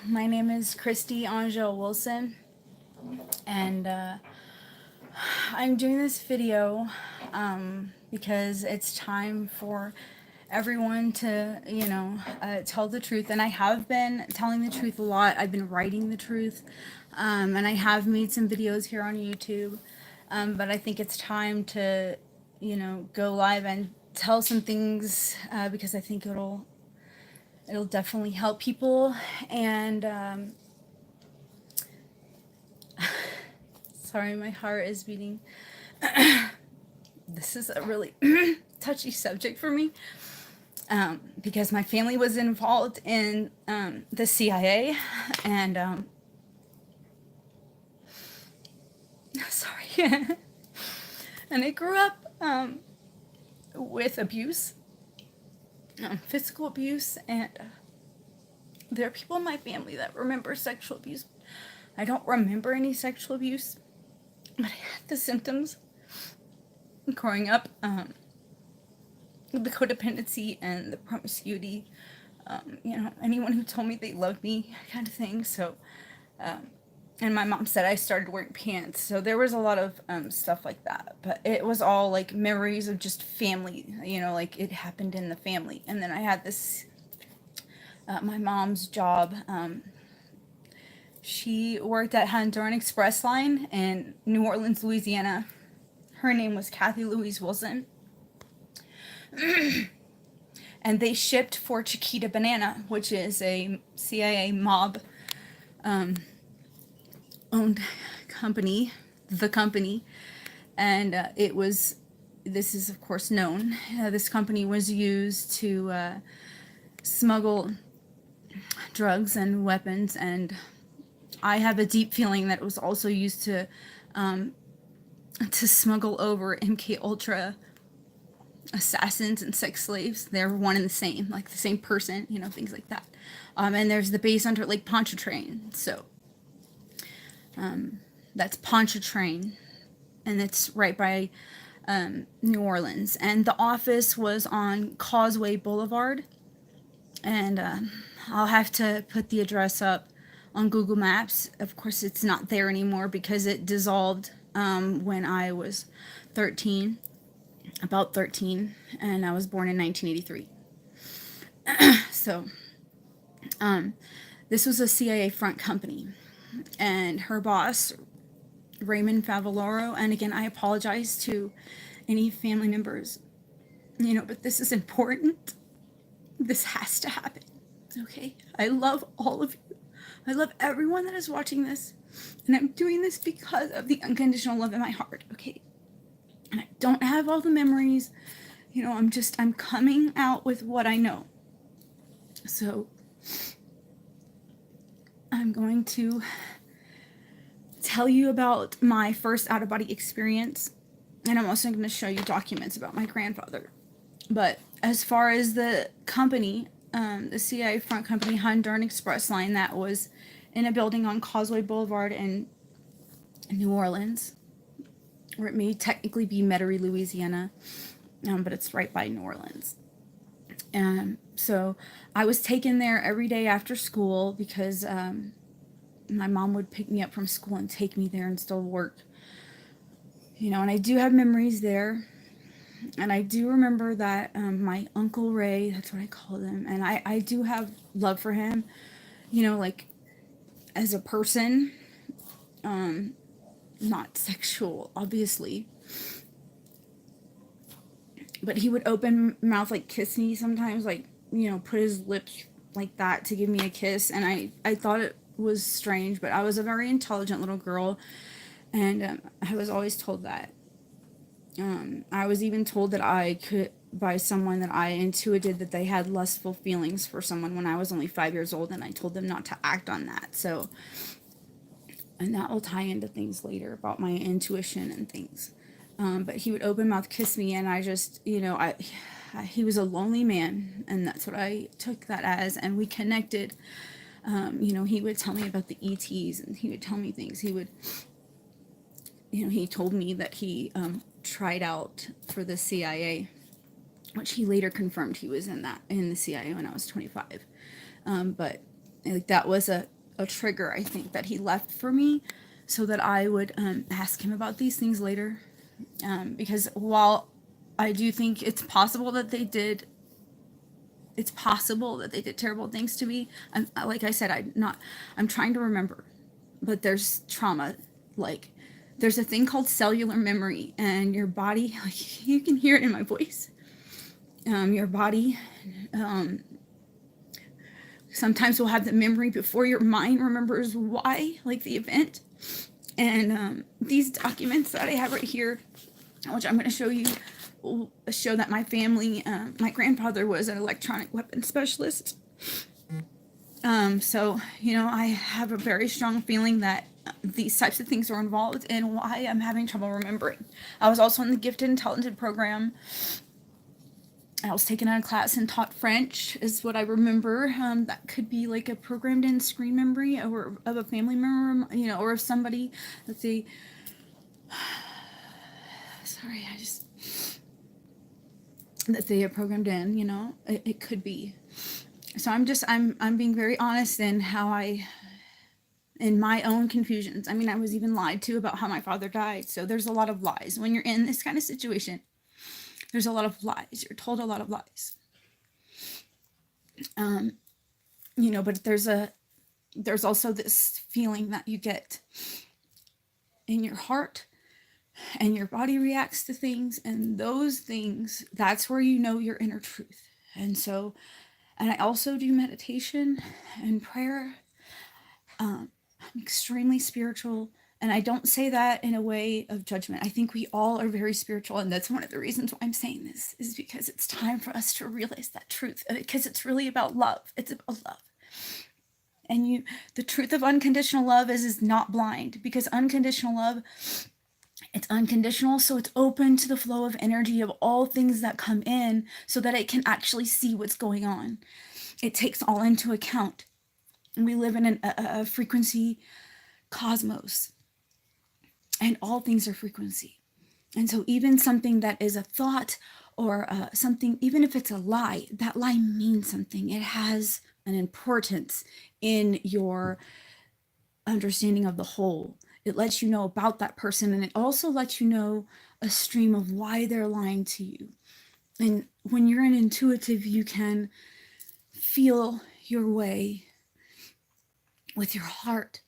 My name is Christy Angel Wilson, and I'm doing this video because it's time for everyone to, tell the truth. And I have been telling the truth a lot. I've been writing the truth, and I have made some videos here on YouTube. But I think it's time to, go live and tell some things because I think it'll definitely help people. And sorry, my heart is beating. This is a really touchy subject for me because my family was involved in the CIA, and sorry, and I grew up with abuse, physical abuse, and there are people in my family that remember sexual abuse. I don't remember any sexual abuse, but I had the symptoms growing up, the codependency and the promiscuity, anyone who told me they loved me kind of thing. So, and my mom said I started wearing pants. So there was a lot of stuff like that. But it was all like memories of just family, like it happened in the family. And then I had this, my mom's job. She worked at Honduran Express Line in New Orleans, Louisiana. Her name was Kathy Louise Wilson. And they shipped for Chiquita Banana, which is a CIA mob owned company, the company. And this is of course known. This company was used to smuggle drugs and weapons, and I have a deep feeling that it was also used to smuggle over MK Ultra assassins and sex slaves. They're one and the same, like the same person, things like that. And there's the base under Lake Pontchartrain. So that's Pontchartrain, and it's right by New Orleans. And the office was on Causeway Boulevard. And I'll have to put the address up on Google Maps. Of course, it's not there anymore because it dissolved when I was 13. About 13, and I was born in 1983. So, this was a CIA front company, and her boss, Raymond Favaloro, and again, I apologize to any family members, but this is important. This has to happen, okay? I love all of you. I love everyone that is watching this, and I'm doing this because of the unconditional love in my heart, okay? And I don't have all the memories, I'm coming out with what I know. So I'm going to tell you about my first out-of-body experience, and I'm also going to show you documents about my grandfather. But as far as the company, the CIA front company, Honduran Express Line, that was in a building on Causeway Boulevard in New Orleans, or it may technically be Metairie, Louisiana, but it's right by New Orleans. And so I was taken there every day after school because my mom would pick me up from school and take me there and still work. And I do have memories there. And I do remember that my Uncle Ray, that's what I called him, and I do have love for him, like as a person. Not sexual, obviously, but he would open mouth, like kiss me sometimes, like, put his lips like that to give me a kiss, and I thought it was strange, but I was a very intelligent little girl, and I was always told that. I was even told that I could, by someone, that I intuited that they had lustful feelings for someone when I was only 5 years old, and I told them not to act on that. So, and that will tie into things later about my intuition and things. But he would open mouth kiss me, and I just, he was a lonely man, and that's what I took that as, and we connected. He would tell me about the ETs, and he would tell me things. He would, he told me that he tried out for the CIA, which he later confirmed he was in the CIA when I was 25. But like that was a a trigger, I think, that he left for me so that I would ask him about these things later. Because while I do think it's possible that they did terrible things to me. Like I said, I'm trying to remember, but there's trauma. Like, there's a thing called cellular memory, and your body, like, you can hear it in my voice. Your body, sometimes will have the memory before your mind remembers why, like the event. And these documents that I have right here, which I'm going to show you, will show that my family, my grandfather was an electronic weapons specialist. So, I have a very strong feeling that these types of things are involved in why I'm having trouble remembering. I was also in the gifted and talented program. I was taking a class and taught French, is what I remember. That could be like a programmed in screen memory or of a family member, or of somebody that they. Sorry, that they are programmed in. It could be. So I'm being very honest in in my own confusions. I mean, I was even lied to about how my father died. So there's a lot of lies when you're in this kind of situation. There's a lot of lies. You're told a lot of lies. But there's also this feeling that you get in your heart, and your body reacts to things, and those things, that's where you know your inner truth. And I also do meditation and prayer. I'm extremely spiritual. And I don't say that in a way of judgment. I think we all are very spiritual. And that's one of the reasons why I'm saying this, is because it's time for us to realize that truth. Because it's really about love. It's about love. And the truth of unconditional love is not blind. Because unconditional love, it's unconditional. So it's open to the flow of energy of all things that come in, so that it can actually see what's going on. It takes all into account. And we live in a frequency cosmos. And all things are frequency. And so even something that is a thought or something, even if it's a lie, that lie means something. It has an importance in your understanding of the whole. It lets you know about that person, and it also lets you know a stream of why they're lying to you. And when you're an intuitive, you can feel your way with your heart.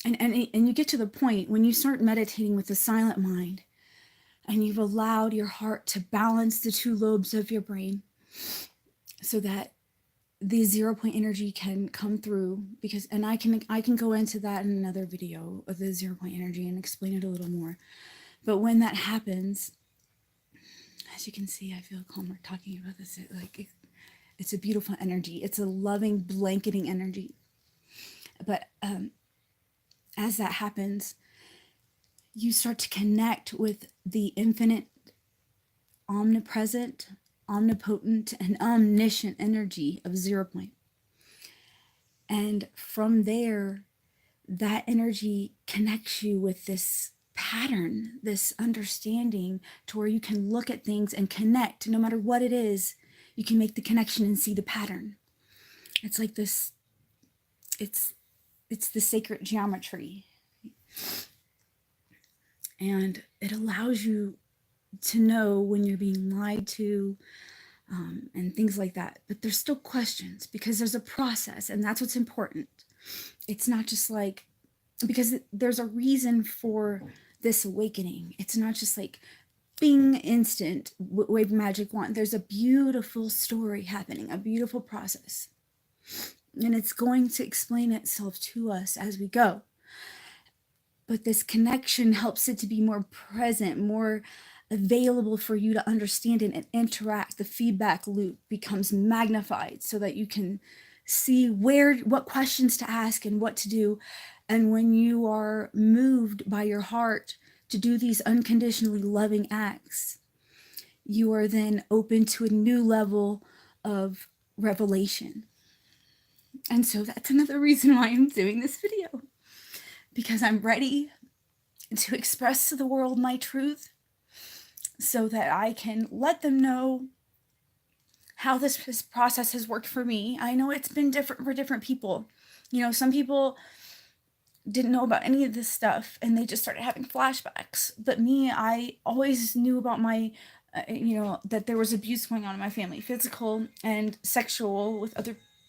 And you get to the point when you start meditating with a silent mind, and you've allowed your heart to balance the two lobes of your brain, so that the 0 point energy can come through. And I can go into that in another video of the 0 point energy and explain it a little more. But when that happens, as you can see, I feel calmer talking about this. It's a beautiful energy. It's a loving, blanketing energy. But as that happens, you start to connect with the infinite, omnipresent, omnipotent, and omniscient energy of 0 point. And from there, that energy connects you with this pattern, this understanding, to where you can look at things and connect. No matter what it is, you can make the connection and see the pattern. It's like this, it's the sacred geometry. And it allows you to know when you're being lied to, and things like that. But there's still questions, because there's a process, and that's what's important. It's not just like, because there's a reason for this awakening. It's not just like bing, instant, wave magic wand. There's a beautiful story happening, a beautiful process. And it's going to explain itself to us as we go. But this connection helps it to be more present, more available for you to understand it and interact. The feedback loop becomes magnified, so that you can see what questions to ask and what to do. And when you are moved by your heart to do these unconditionally loving acts, you are then open to a new level of revelation. And so that's another reason why I'm doing this video, because I'm ready to express to the world my truth, so that I can let them know how this process has worked for me. I know it's been different for different people. You know, some people didn't know about any of this stuff and they just started having flashbacks. But me, I always knew about my, that there was abuse going on in my family, physical and sexual with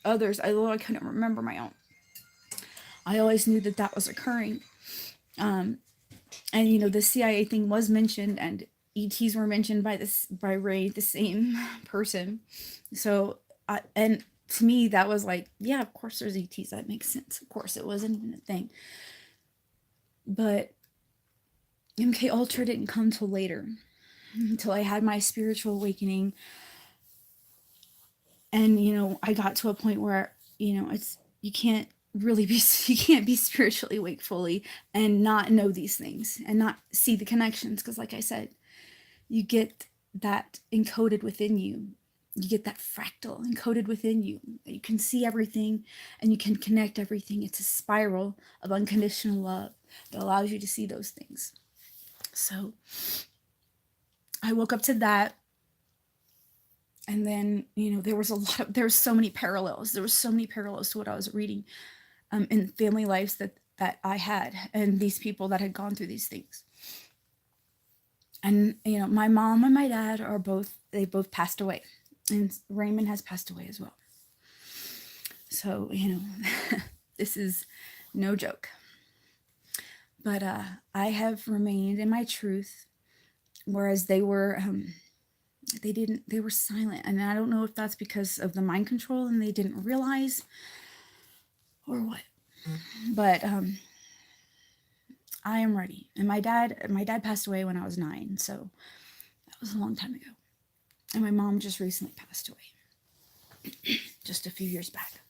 others, although I couldn't remember my own. I always knew that that was occurring. And the CIA thing was mentioned, and ETs were mentioned by Ray, the same person. So, and to me, that was like, yeah, of course there's ETs. That makes sense. Of course, it wasn't even a thing. But MK Ultra didn't come till later, until I had my spiritual awakening. And, I got to a point where, you can't you can't be spiritually awake fully and not know these things and not see the connections. Because like I said, you get that encoded within you. You get that fractal encoded within you. You can see everything and you can connect everything. It's a spiral of unconditional love that allows you to see those things. So I woke up to that. And then, there's so many parallels. There was so many parallels to what I was reading in family lives that I had, and these people that had gone through these things. And, my mom and my dad they both passed away. And Raymond has passed away as well. So, this is no joke. But I have remained in my truth, whereas they were... they were silent. And I don't know if that's because of the mind control and they didn't realize or what. But I am ready. And my dad passed away when I was 9, so that was a long time ago. And my mom just recently passed away, just a few years back.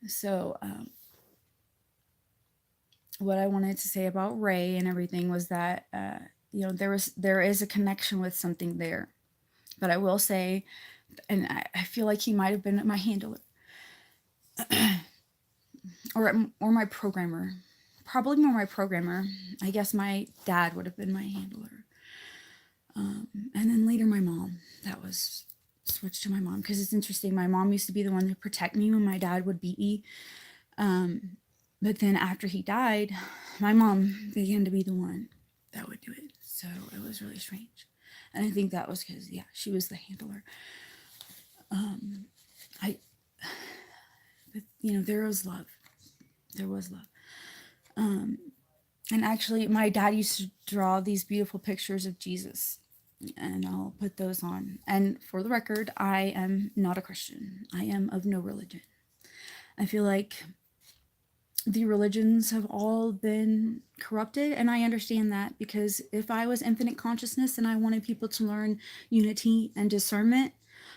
So what I wanted to say about Ray and everything was that there is a connection with something there. But I will say, and I feel like he might have been my handler or my programmer. Probably more my programmer. I guess my dad would have been my handler. And then later my mom. That was switched to my mom, because it's interesting. My mom used to be the one to protect me when my dad would beat me. But then after he died, my mom began to be the one that would do it. So it was really strange. And I think that was because, she was the handler. But, there was love. There was love. And actually, my dad used to draw these beautiful pictures of Jesus. And I'll put those on. And for the record, I am not a Christian. I am of no religion. I feel like the religions have all been corrupted, and I understand that, because if I was infinite consciousness and I wanted people to learn unity and discernment,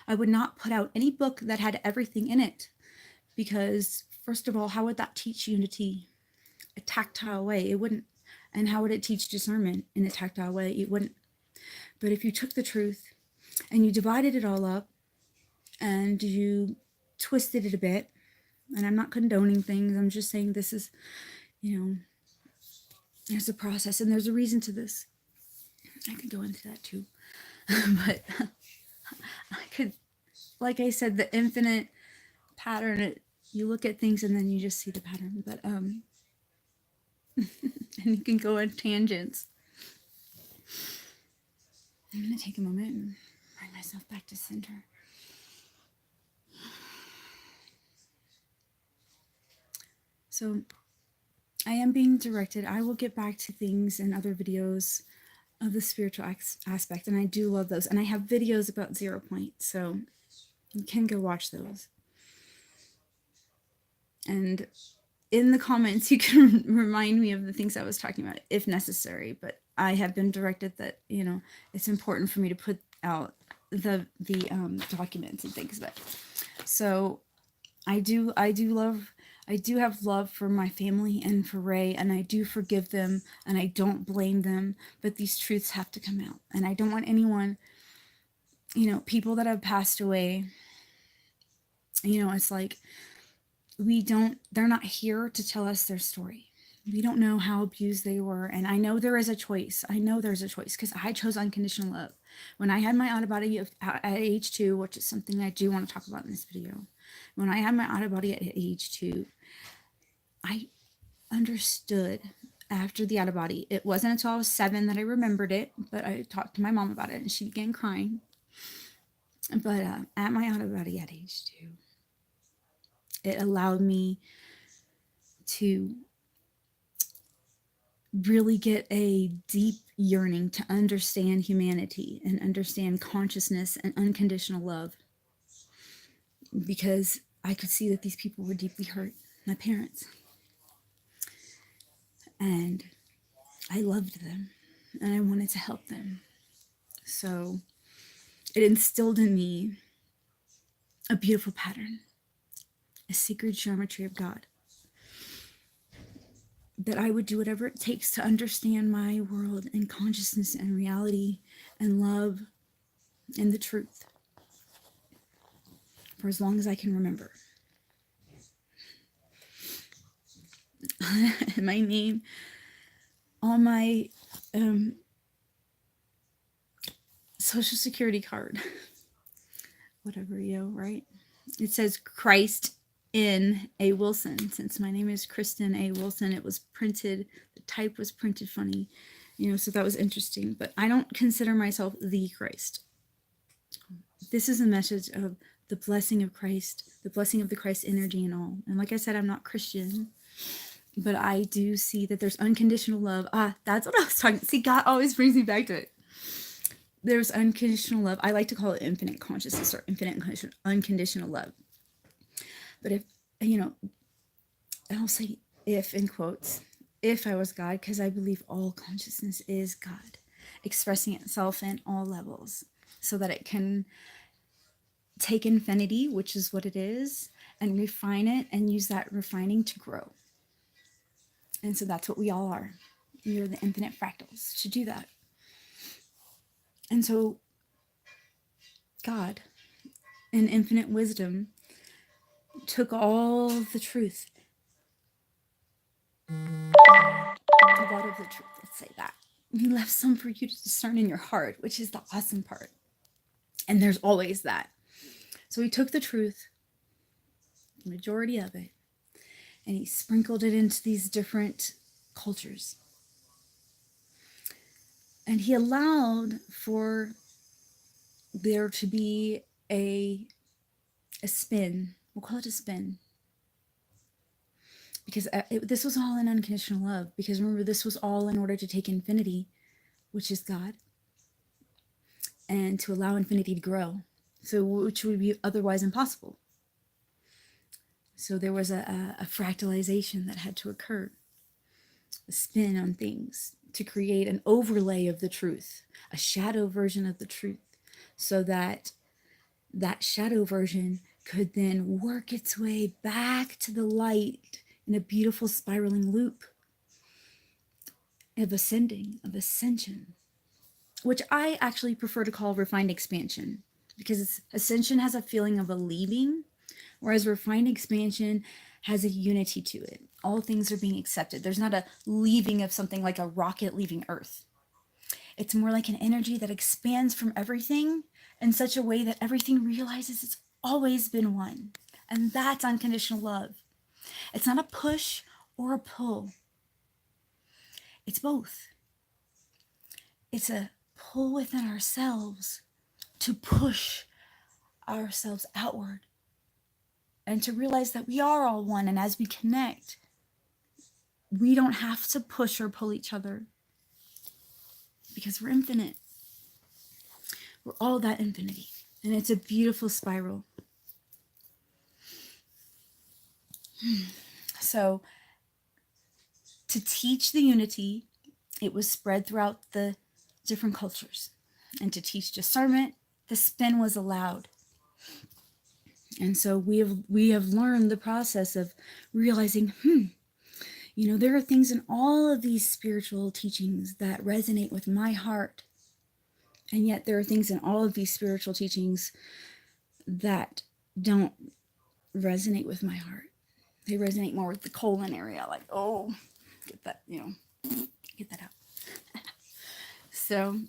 I would not put out any book that had everything in it, because first of all, how would that teach unity a tactile way? It wouldn't. And how would it teach discernment in a tactile way? It wouldn't. But if you took the truth and you divided it all up and you twisted it a bit, and I'm not condoning things, I'm just saying this is, there's a process and there's a reason to this. I could go into that too. But I could, like I said, the infinite pattern, you look at things and then you just see the pattern. But, and you can go on tangents. I'm going to take a moment and bring myself back to center. So I am being directed. I will get back to things in other videos of the spiritual aspect, and I do love those. And I have videos about 0 Point, so you can go watch those. And in the comments, you can remind me of the things I was talking about if necessary. But I have been directed that, it's important for me to put out the documents and things. But so I do have love for my family and for Ray, and I do forgive them, and I don't blame them, but these truths have to come out. And I don't want anyone, people that have passed away, it's like, they're not here to tell us their story. We don't know how abused they were. And I know there is a choice. I know there's a choice, because I chose unconditional love. When I had my out of body at age 2, which is something I do want to talk about in this video, when I had my out of body at age 2, I understood after the out of body. It wasn't until I was 7 that I remembered it, but I talked to my mom about it and she began crying. But at my out of body at age 2, it allowed me to really get a deep yearning to understand humanity and understand consciousness and unconditional love, because I could see that these people were deeply hurt, my parents, and I loved them and I wanted to help them. So it instilled in me a beautiful pattern, a sacred geometry of God, that I would do whatever it takes to understand my world and consciousness and reality and love and the truth for as long as I can remember. My name on my social security card, whatever, right? It says Christ in A. Wilson. Since my name is Kristen A. Wilson, it was printed, the type was printed funny, so that was interesting. But I don't consider myself the Christ. This is a message of the blessing of Christ, the blessing of the Christ energy and all. And like I said, I'm not Christian, but I do see that there's unconditional love. That's what I was talking. See, God always brings me back to it. There's unconditional love. I like to call it infinite consciousness or infinite unconditional love. But if, I'll say if in quotes, if I was God, because I believe all consciousness is God, expressing itself in all levels so that it can take infinity, which is what it is, and refine it and use that refining to grow. And so that's what we all are. You're the infinite fractals to do that. And so God, in infinite wisdom, took all the truth, a lot of the truth, let's say that. He left some for you to discern in your heart, which is the awesome part. And there's always that. So he took the truth, the majority of it, and he sprinkled it into these different cultures. And he allowed for there to be a spin. We'll call it a spin. Because this was all in unconditional love. Because remember, this was all in order to take infinity, which is God, and to allow infinity to grow. So which would be otherwise impossible. So there was a fractalization that had to occur, a spin on things to create an overlay of the truth, a shadow version of the truth, so that that shadow version could then work its way back to the light in a beautiful spiraling loop of ascension, which I actually prefer to call refined expansion, because ascension has a feeling of a leaving, whereas refined expansion has a unity to it. All things are being accepted. There's not a leaving of something like a rocket leaving Earth. It's more like an energy that expands from everything in such a way that everything realizes it's always been one. And that's unconditional love. It's not a push or a pull. It's both. It's a pull within ourselves to push ourselves outward and to realize that we are all one. And as we connect, we don't have to push or pull each other because we're infinite. We're all that infinity. And it's a beautiful spiral. So to teach the unity, it was spread throughout the different cultures. And to teach discernment, the spin was allowed. And so we have learned the process of realizing, there are things in all of these spiritual teachings that resonate with my heart. And yet there are things in all of these spiritual teachings that don't resonate with my heart. They resonate more with the colon area, like, oh, get that, get that out. So,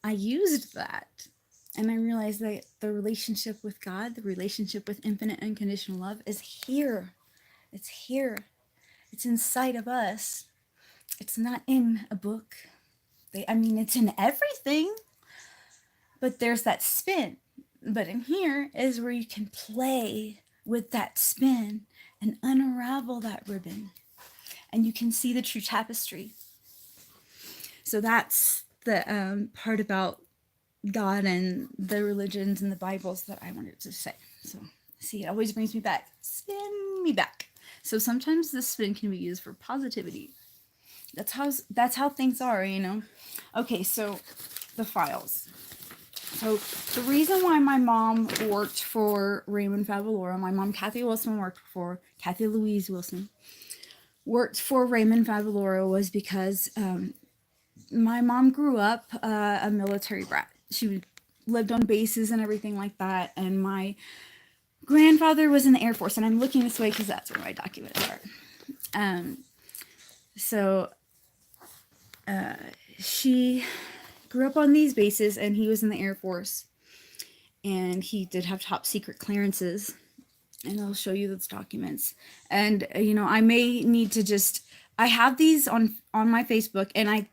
I used that. And I realized that the relationship with God, the relationship with infinite unconditional love is here. It's here. It's inside of us. It's not in a book. It's in everything, but there's that spin. But in here is where you can play with that spin and unravel that ribbon. And you can see the true tapestry. So that's the part about God and the religions and the Bibles that I wanted to say. So, see, it always brings me back. Spin me back. So sometimes the spin can be used for positivity. That's how things are, you know. Okay, so the files. So the reason why my mom worked for Raymond Favaloro, my mom Kathy Louise Wilson, worked for Raymond Favaloro was because my mom grew up a military brat. She lived on bases and everything like that. And my grandfather was in the Air Force. And I'm looking this way because that's where my documents are. So she grew up on these bases, and he was in the Air Force. And he did have top secret clearances. And I'll show you those documents. And, you know, I may need to just... I have these on my Facebook, and I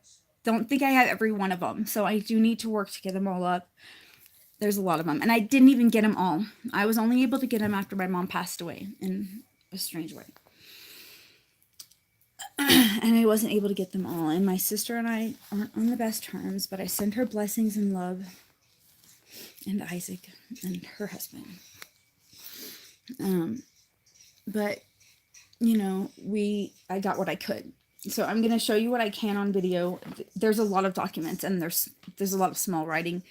don't think I have every one of them. So I do need to work to get them all up. There's a lot of them. And I didn't even get them all. I was only able to get them after my mom passed away in a strange way. And I wasn't able to get them all. And my sister and I aren't on the best terms, but I sent her blessings and love. And Isaac and her husband. But, you know, I got what I could. So I'm going to show you what I can on video. There's a lot of documents, and there's a lot of small writing,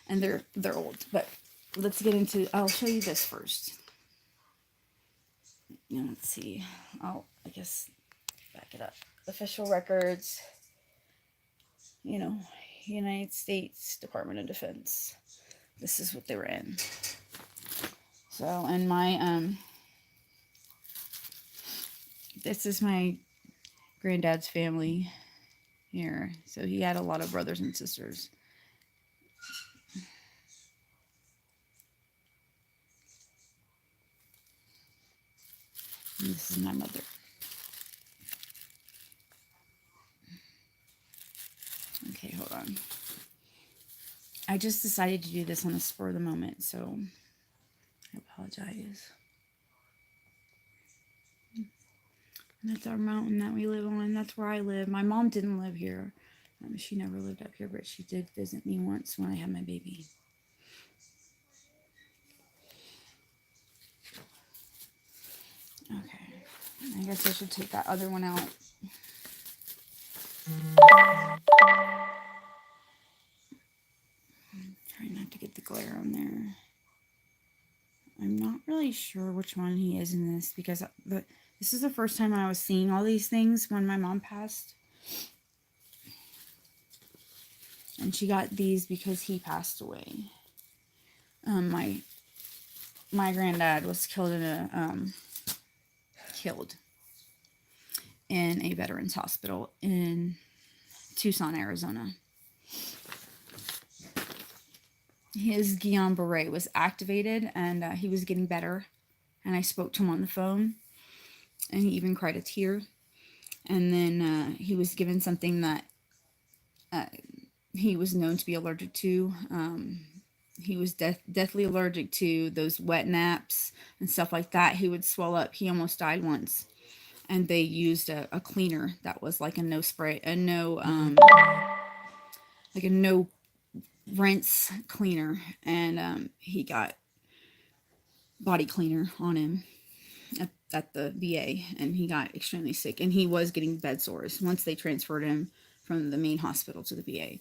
and they're old. But let's get into... I'll show you this first. Let's see. I guess back it up. Official records. You know, United States Department of Defense. This is what they were in. So, and my this is my granddad's family here. So he had a lot of brothers and sisters. And this is my mother. Okay, hold on. I just decided to do this on the spur of the moment, so I apologize. And that's our mountain that we live on. That's where I live. My mom didn't live here. She never lived up here, but she did visit me once when I had my baby. Okay. I guess I should take that other one out. I'm trying not to get the glare on there. I'm not really sure which one he is in this, because this is the first time I was seeing all these things when my mom passed. And she got these because he passed away. My granddad was killed in a veterans hospital in Tucson, Arizona. His Guillain-Barré was activated, and he was getting better. And I spoke to him on the phone, and he even cried a tear. And then he was given something that he was known to be allergic to. He was deathly allergic to those wet naps and stuff like that. He would swell up. He almost died once. And they used a cleaner that was like a no spray, like a no rinse cleaner. And he got body cleaner on him at the VA, and he got extremely sick, and he was getting bed sores once they transferred him from the main hospital to the VA.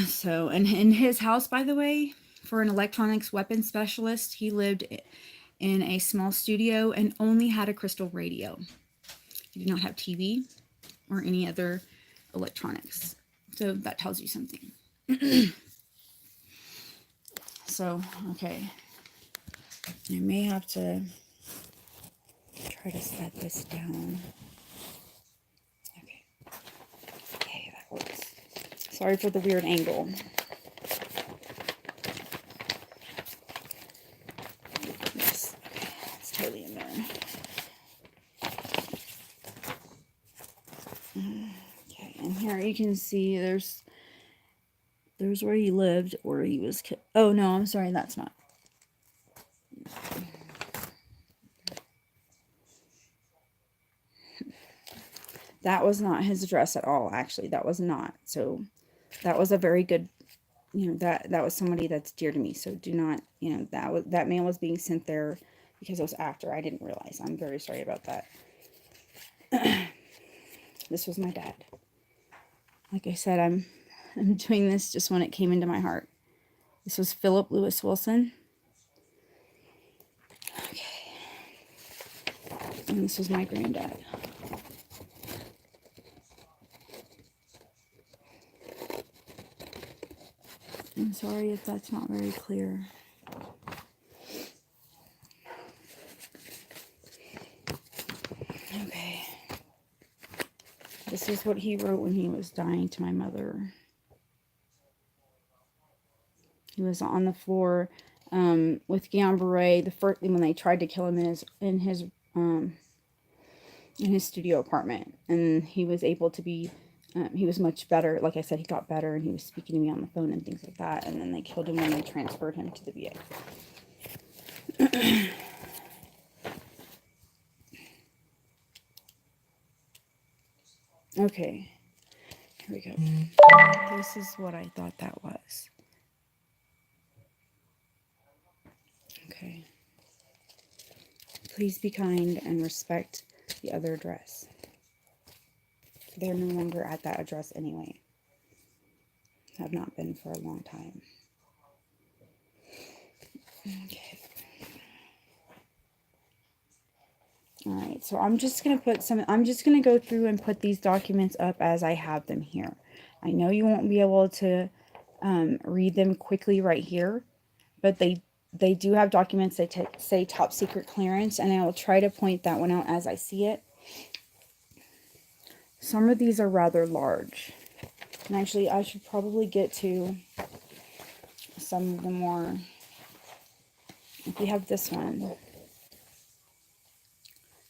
So, and in his house, by the way, for an electronics weapons specialist, he lived in a small studio and only had a crystal radio. He did not have TV or any other electronics. So that tells you something. So, okay. I may have to try to set this down. Okay, that works. Sorry for the weird angle. Yes. Okay, it's totally in there. Okay, and here you can see there's where he lived or he was killed. Oh no, I'm sorry, that's not. That was not his address at all, actually. That was not. So that was a very good, that was somebody that's dear to me. So do not, that mail was being sent there because it was after. I didn't realize. I'm very sorry about that. This was my dad. Like I said, I'm doing this just when it came into my heart. This was Philip Lewis Wilson. Okay. And this was my granddad. I'm sorry if that's not very clear. Okay. This is what he wrote when he was dying to my mother. He was on the floor with Guillain Barre the first when they tried to kill him in his studio apartment, and he was able to be. He was much better. Like I said, he got better, and he was speaking to me on the phone and things like that. And then they killed him when they transferred him to the VA. Okay, here we go. This is what I thought that was. Okay. Please be kind and respect the other address. They're no longer at that address anyway. Have not been for a long time. Okay. Alright, so I'm just going to go through and put these documents up as I have them here. I know you won't be able to read them quickly right here, but they do have documents that say top secret clearance, and I will try to point that one out as I see it. Some of these are rather large. And actually, I should probably get to some of the more... If we have this one.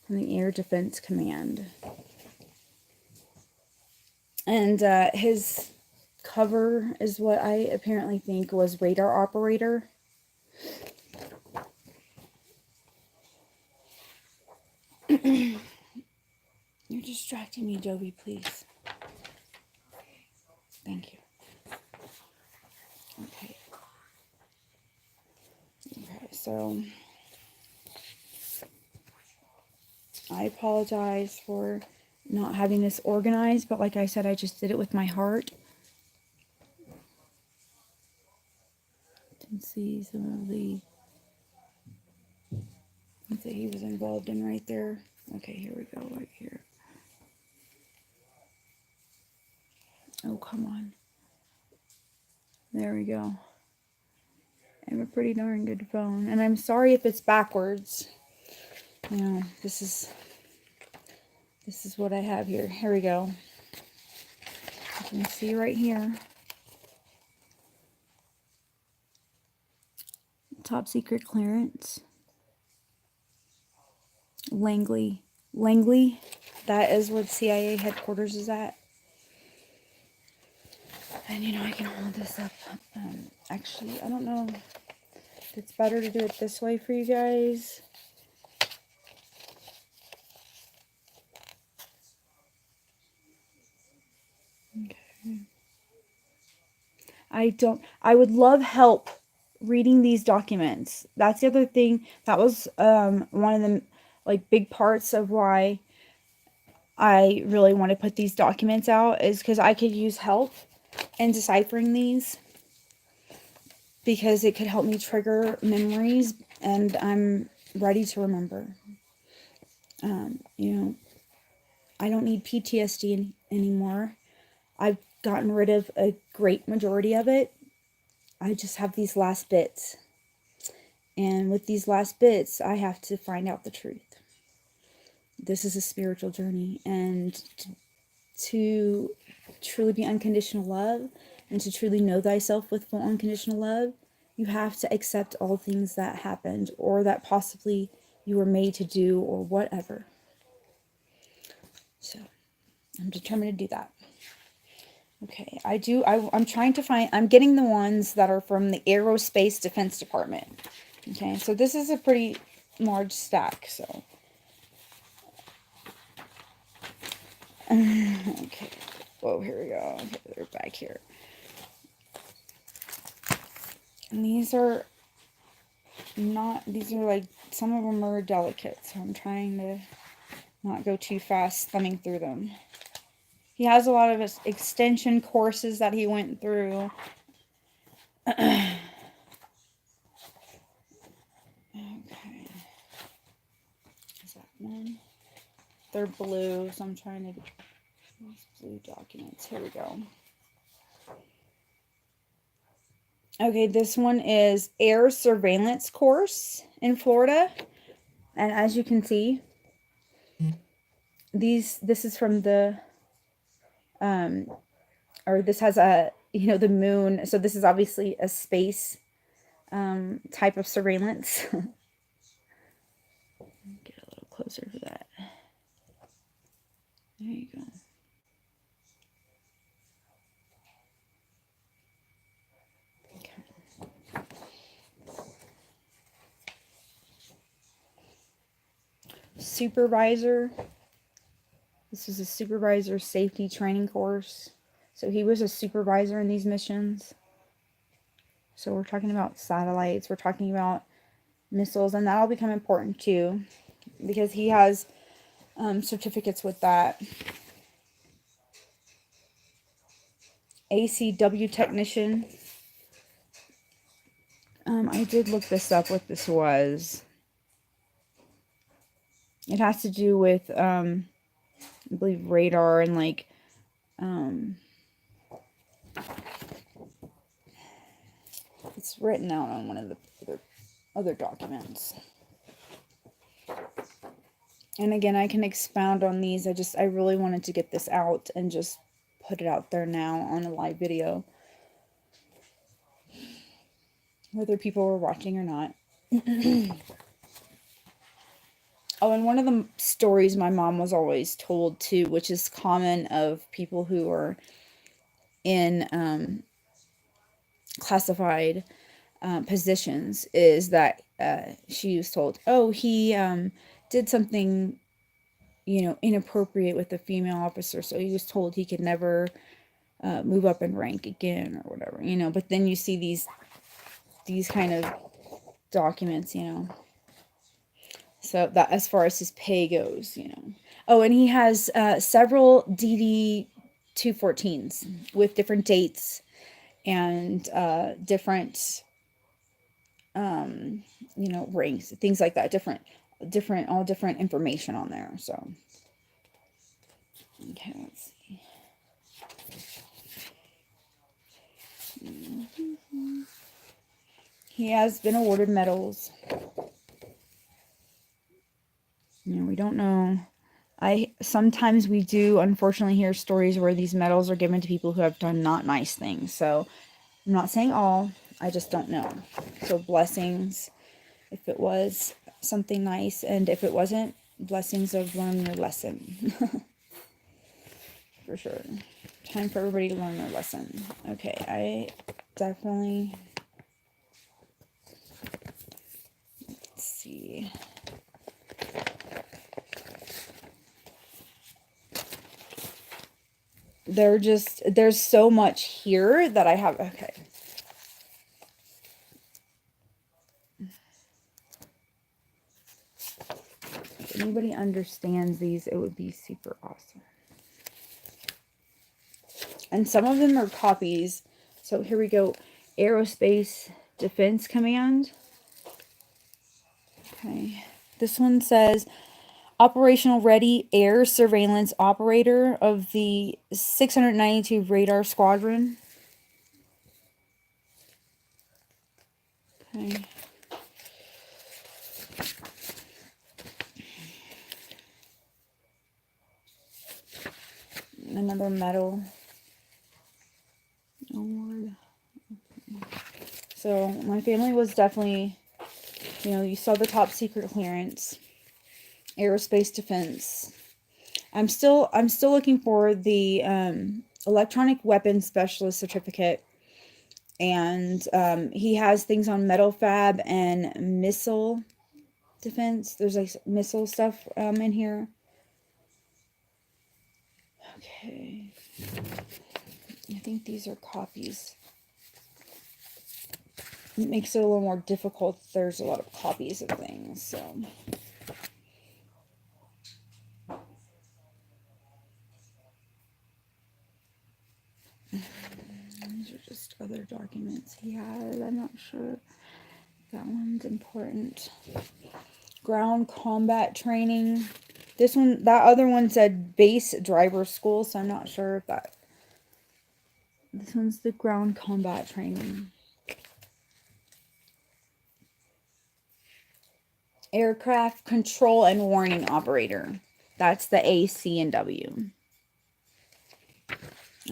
From the Air Defense Command. And his cover is what I apparently think was radar operator. You're distracting me, Joby, please. Thank you. Okay. Okay, so I apologize for not having this organized, but like I said, I just did it with my heart. You can see some of the things that he was involved in right there. Okay, here we go, right here. Oh, come on. There we go. I have a pretty darn good phone. And I'm sorry if it's backwards. You know, this is what I have here. Here we go. You can see right here. Top secret clearance. Langley. That is where CIA headquarters is at. And you know, I can hold this up. Actually, I don't know if it's better to do it this way for you guys. Okay. I would love help reading these documents. That's the other thing. That was one of the big parts of why I really want to put these documents out, is because I could use help in deciphering these, because it could help me trigger memories, and I'm ready to remember. You know, I don't need PTSD anymore. I've gotten rid of a great majority of it. I just have these last bits. And with these last bits, I have to find out the truth. This is a spiritual journey, and to truly be unconditional love and to truly know thyself with full unconditional love, you have to accept all things that happened or that possibly you were made to do or whatever. So I'm determined to do that. Okay, I'm trying to find, I'm getting the ones that are from the Aerospace Defense Department. Okay, so this is a pretty large stack, so. Okay, whoa, here we go. Okay, they're back here. And these are like, some of them are delicate, so I'm trying to not go too fast thumbing through them. He has a lot of extension courses that he went through. Okay. Is that one? They're blue, so I'm trying to get these blue documents. Here we go. Okay, this one is air surveillance course in Florida. And as you can see, this is from the, or this has a, the moon. So this is obviously a space type of surveillance. Get a little closer to that. There you go. Okay. Supervisor. This is a supervisor safety training course. So he was a supervisor in these missions. So we're talking about satellites. We're talking about missiles. And that'll become important too, because he has certificates with that. ACW technician. I did look this up, what this was. It has to do with, I believe, radar and like, it's written out on one of the other documents. And again, I can expound on these. I really wanted to get this out and just put it out there now on a live video, whether people were watching or not. Oh, and one of the stories my mom was always told too, which is common of people who are in classified positions, is that she was told, oh, he did something, inappropriate with a female officer, so he was told he could never move up in rank again or whatever, but then you see these kind of documents, so that as far as his pay goes, Oh, and he has several DD 214s with different dates and different ranks, things like that, all different information on there. So okay, let's see. He has been awarded medals. We don't know. Sometimes we do unfortunately hear stories where these medals are given to people who have done not nice things. So I'm not saying all, I just don't know. So blessings if it was something nice, and if it wasn't, blessings of learning your lesson. For sure. Time for everybody to learn their lesson. Okay, I definitely, let's see. There's so much here that I have. Okay. If anybody understands these, it would be super awesome. And some of them are copies. So here we go. Aerospace Defense Command. Okay. This one says, operational ready air surveillance operator of the 692 radar squadron. Okay. Another medal award. So my family was definitely, you saw the top secret clearance, aerospace defense. I'm still looking for the electronic weapons specialist certificate, and he has things on metal fab and missile defense. There's like missile stuff in here. Okay, I think these are copies. It makes it a little more difficult. There's a lot of copies of things, so. These are just other documents he had. I'm not sure that one's important. Ground combat training. That other one said base driver school, so I'm not sure if that. This one's the ground combat training. Aircraft control and warning operator. That's the A, C, and W.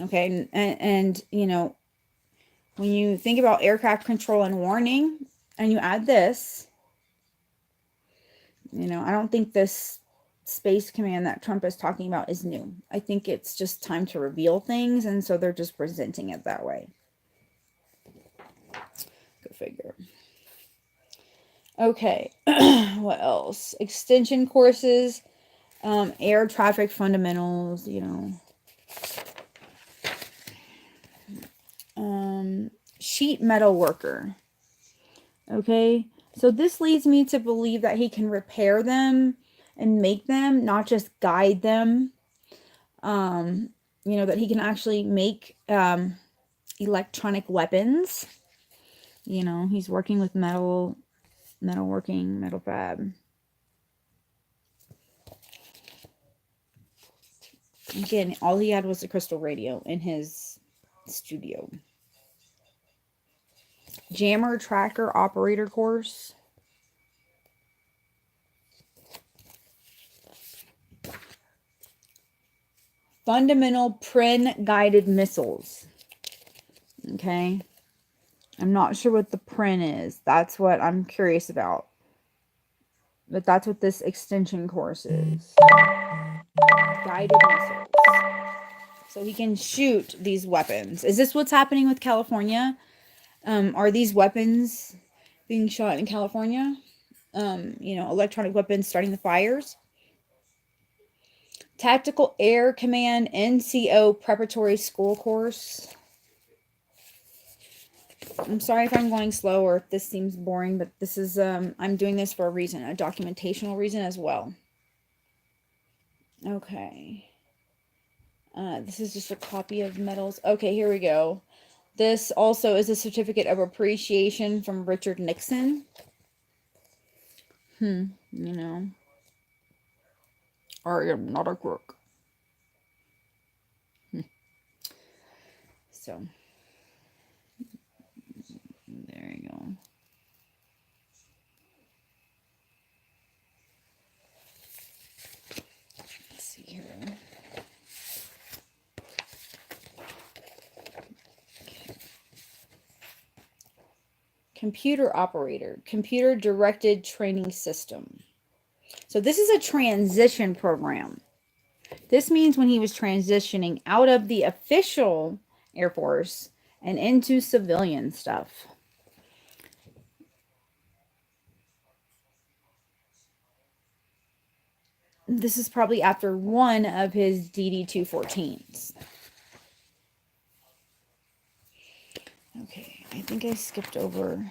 Okay, and when you think about aircraft control and warning, and you add this, I don't think this space command that Trump is talking about is new. I think it's just time to reveal things, and so they're just presenting it that way. Go figure. Okay, what else? Extension courses, air traffic fundamentals, sheet metal worker. Okay, so this leads me to believe that he can repair them and make them, not just guide them. That he can actually make electronic weapons. He's working with metalworking, metal fab. Again, all he had was a crystal radio in his studio. Jammer tracker operator course. Fundamental Prin guided missiles. Okay. I'm not sure what the Prin is. That's what I'm curious about. But that's what this extension course is. Guided missiles. So he can shoot these weapons. Is this what's happening with California? Are these weapons being shot in California? Electronic weapons starting the fires. Tactical Air Command NCO preparatory school course. I'm sorry if I'm going slow or if this seems boring, but this is, I'm doing this for a reason, a documentational reason as well. Okay. This is just a copy of medals. Okay, here we go. This also is a certificate of appreciation from Richard Nixon. I am not a crook. So, there you go. Let's see here. Computer operator, computer directed training system. So this is a transition program. This means when he was transitioning out of the official Air Force and into civilian stuff. This is probably after one of his DD-214s. Okay, I think I skipped over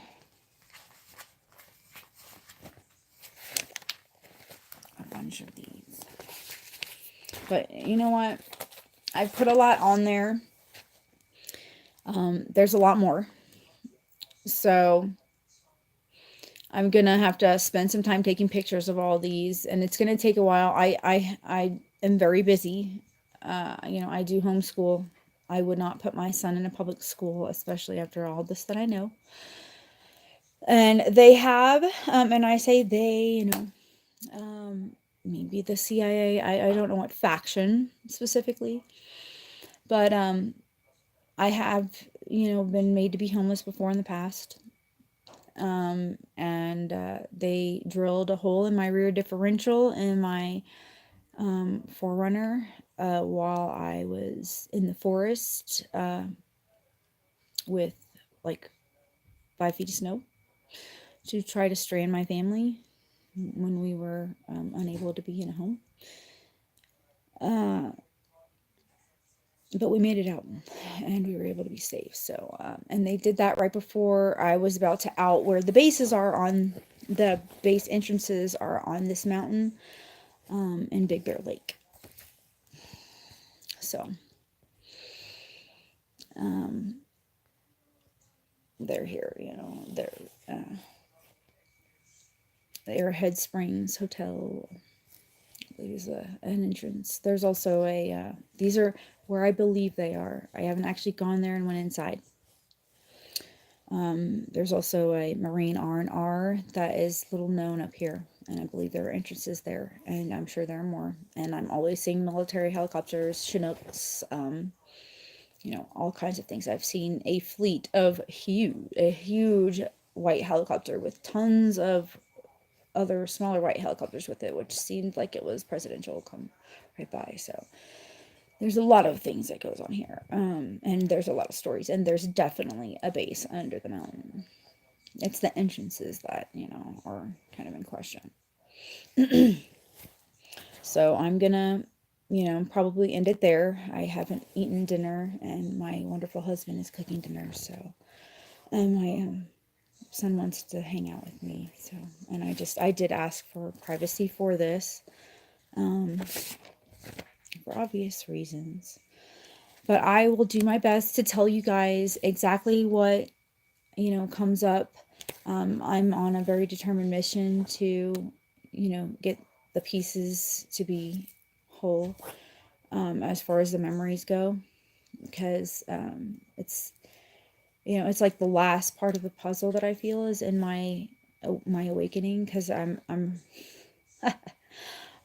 a bunch of these. But you know what? I've put a lot on there. There's a lot more. So I'm going to have to spend some time taking pictures of all these, and it's going to take a while. I am very busy. I do homeschool. I would not put my son in a public school, especially after all this that I know. And they have, and I say they, maybe the CIA, I don't know what faction specifically, But I have, been made to be homeless before in the past. And they drilled a hole in my rear differential in my Forerunner while I was in the forest with like 5 feet of snow to try to strand my family when we were unable to be in a home. But we made it out and we were able to be safe. So, and they did that right before I was about to out where the bases are on the base entrances are on this mountain in Big Bear Lake. So, they're here, they're the Airhead Springs Hotel. There's an entrance. There's also these are where I believe they are. I haven't actually gone there and went inside. There's also a Marine R&R that is little known up here, and I believe there are entrances there, and I'm sure there are more. And I'm always seeing military helicopters, Chinooks, all kinds of things. I've seen a fleet of a huge white helicopter with tons of other smaller white helicopters with it, which seemed like it was presidential come right by. So there's a lot of things that goes on here, and there's a lot of stories, and there's definitely a base under the mountain. It's the entrances that are kind of in question. So I'm gonna probably end it there. I haven't eaten dinner, and my wonderful husband is cooking dinner, so and my son wants to hang out with me. So, and I did ask for privacy for this, for obvious reasons. But I will do my best to tell you guys exactly what comes up. I'm on a very determined mission to get the pieces to be whole, as far as the memories go, because it's like the last part of the puzzle that I feel is in my awakening, because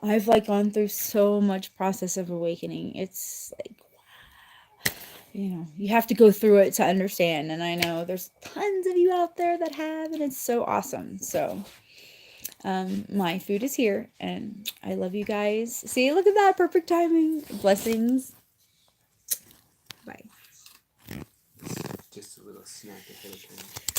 I've like gone through so much process of awakening. It's like, you have to go through it to understand, and I know there's tons of you out there that have, and it's so awesome. So my food is here, and I love you guys. See, look at that, perfect timing. Blessings. Bye. Just a little snack ahead of time.